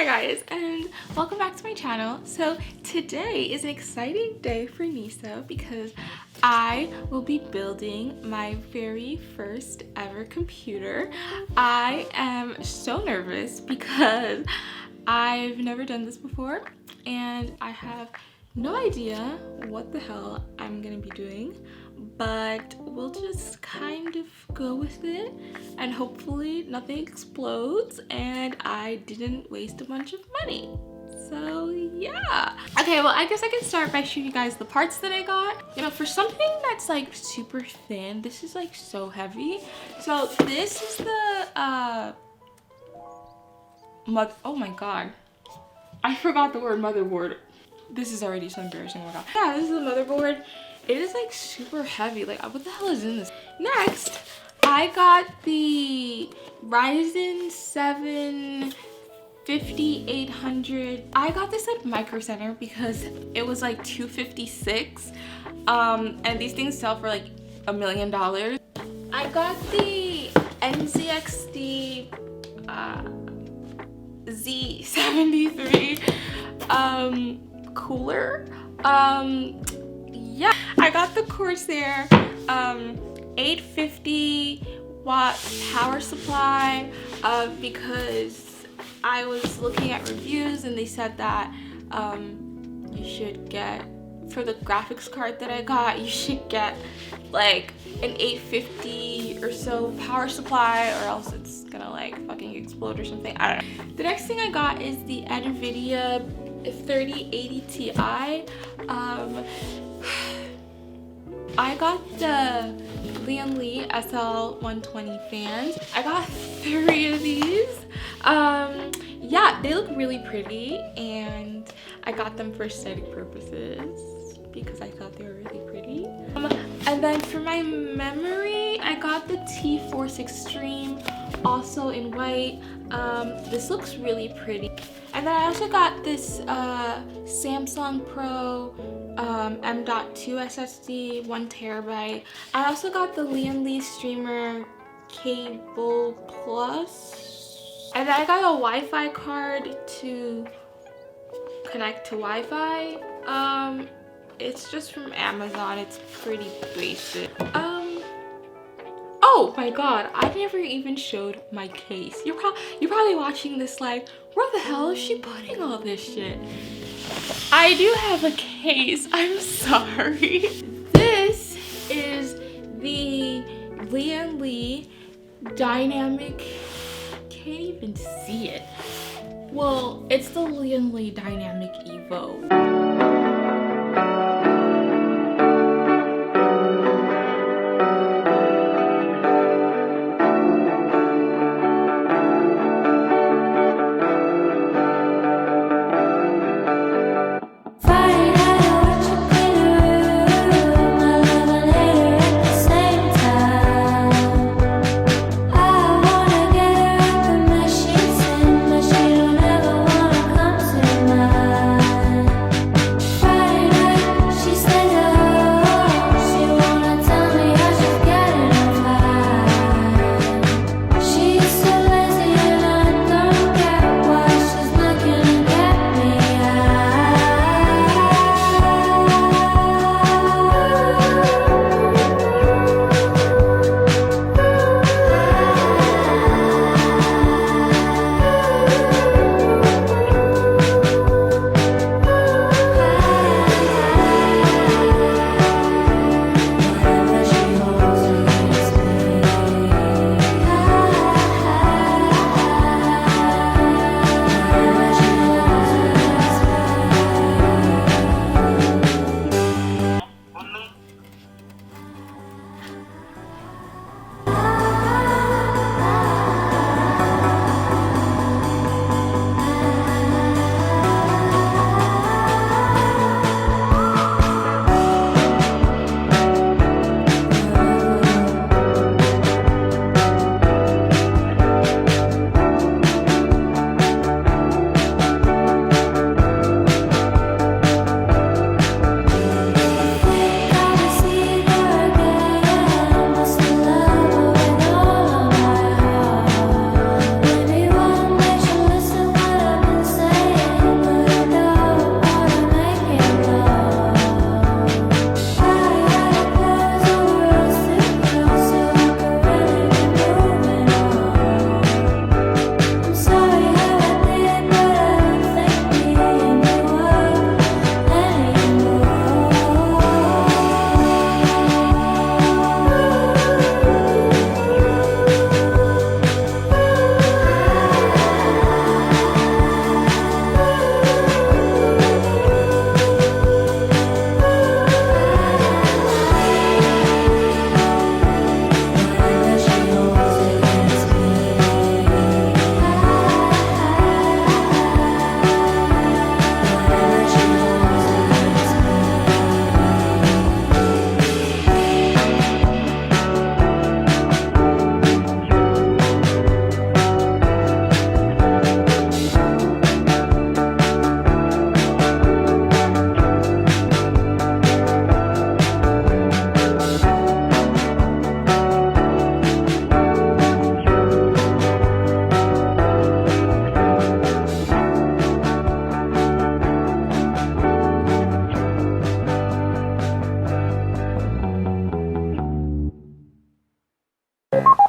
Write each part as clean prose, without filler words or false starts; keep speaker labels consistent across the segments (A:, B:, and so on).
A: Hi guys, and welcome back to my channel. So today is an exciting day for Nyssa because I will be building my very first ever computer. I am so nervous because I've never done this before and I have no idea what the hell I'm gonna be doing, but we'll just kind of go with it and hopefully nothing explodes and I didn't waste a bunch of money. So yeah. Okay, well I guess I can start by showing you guys the parts that I got. You know, for something that's like super thin, this is like so heavy. So this is the oh my god, I forgot the word motherboard. This is already so embarrassing. Oh my god. Yeah, this is the motherboard. It is like super heavy. Like, what the hell is in this? Next, I got the Ryzen 7 5800. I got this at Micro Center because it was like $256. And these things sell for like $1 million. I got the nzxt Z73 cooler. Yeah, I got the Corsair 850 watt power supply because I was looking at reviews and they said that you should get, for the graphics card that I got, you should get like an 850 or so power supply or else it's gonna like fucking explode or something. I don't know. The next thing I got is the NVIDIA 3080 Ti. I got the Lian SL120 fans. I got 3 of these. Yeah, they look really pretty and I got them for aesthetic purposes because I thought they were really pretty. And then for my memory, I got the T-Force Xtreem, also in white. This looks really pretty. And then I also got this Samsung Pro M.2 SSD, 1 terabyte. I also got the Lian Streamer Cable Plus. And then I got a Wi-Fi card to connect to Wi-Fi. It's just from Amazon. It's pretty basic. Oh my god, I never even showed my case. You're probably watching this like, where the hell is she putting all this shit? I do have a case. I'm sorry. This is the Lian Dynamic. Can't even see it. Well, it's the Lian Dynamic Evo.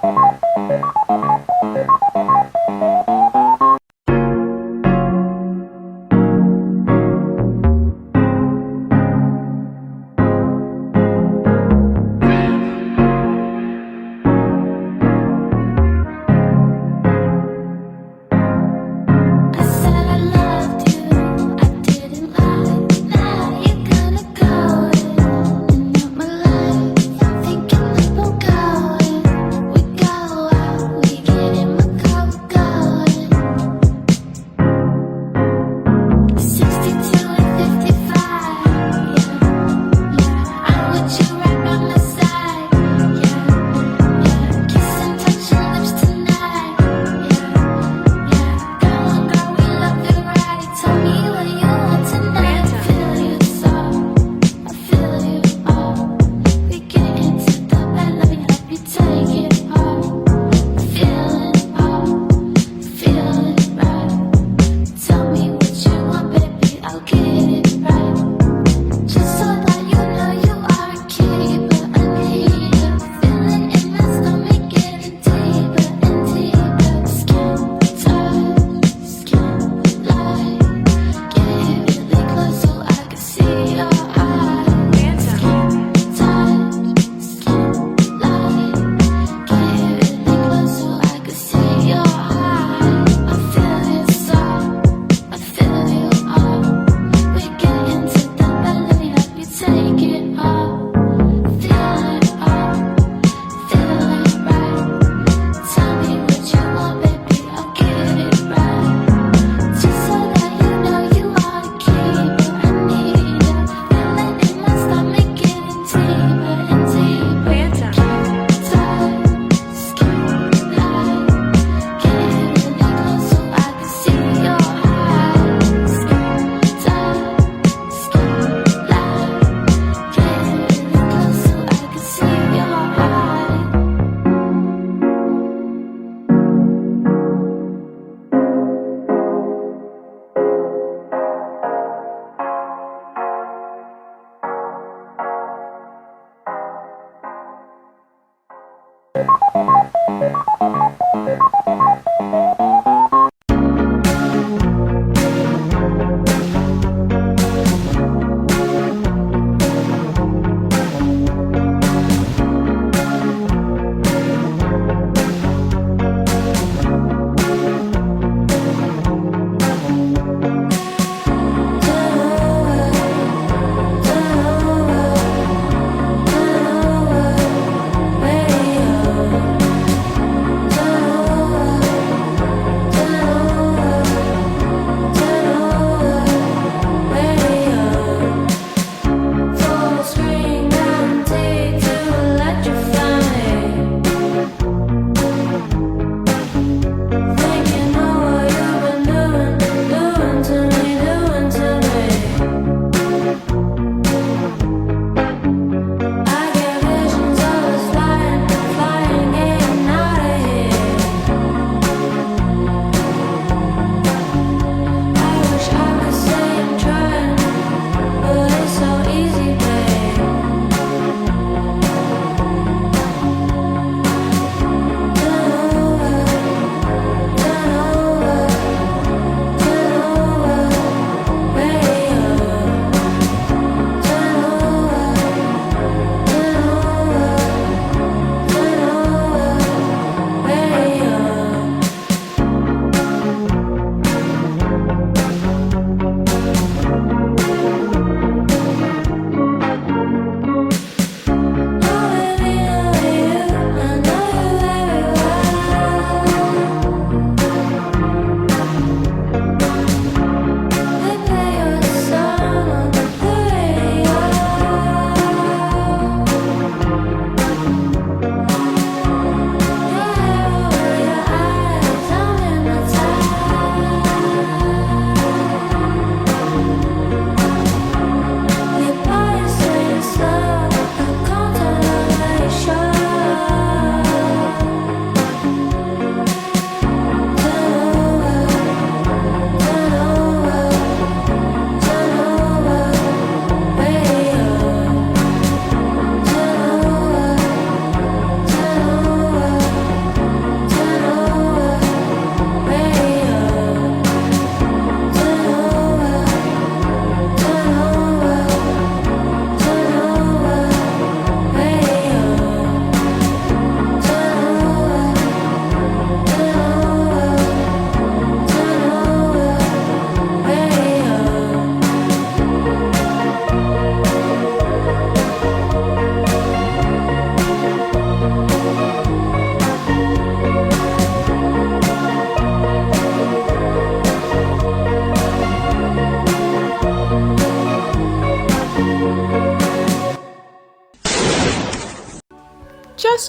B: We go out, we get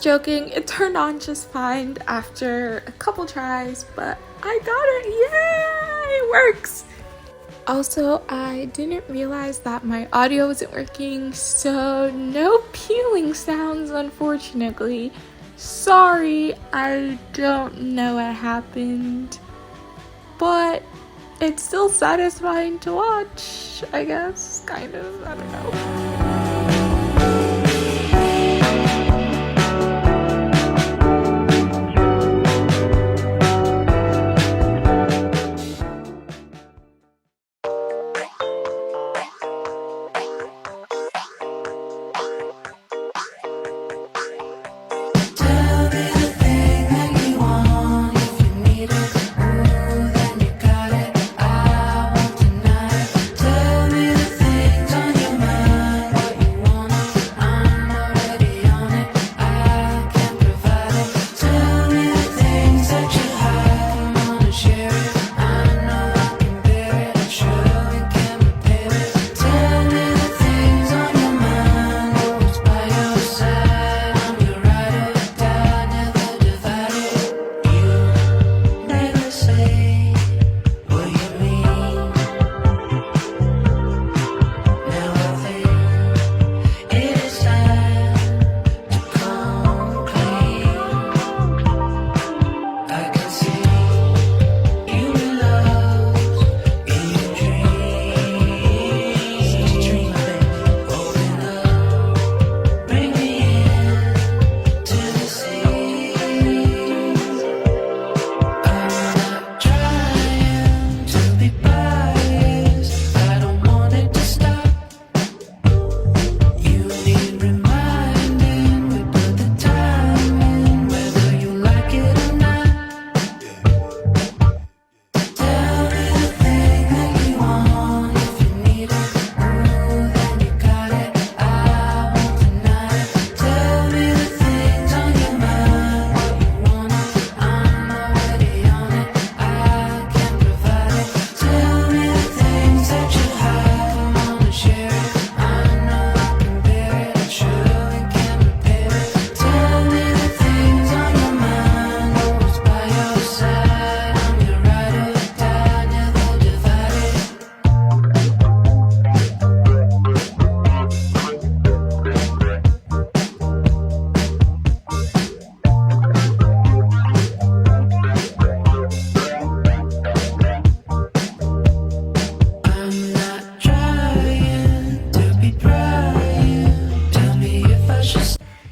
A: joking. It turned on just fine after a couple tries, but I got it. Yay! It works. Also, I didn't realize that my audio wasn't working, so no peeling sounds, unfortunately. Sorry, I don't know what happened, but it's still satisfying to watch, I guess, kind of, I don't know.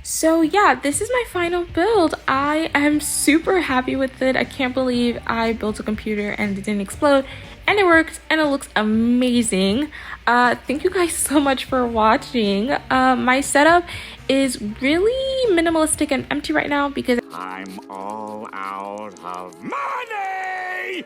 A: So yeah, this is my final build. I am super happy with it. I can't believe I built a computer and it didn't explode, and it worked, and it looks amazing. Thank you guys so much for watching. My setup is really minimalistic and empty right now because
B: I'm all out of money!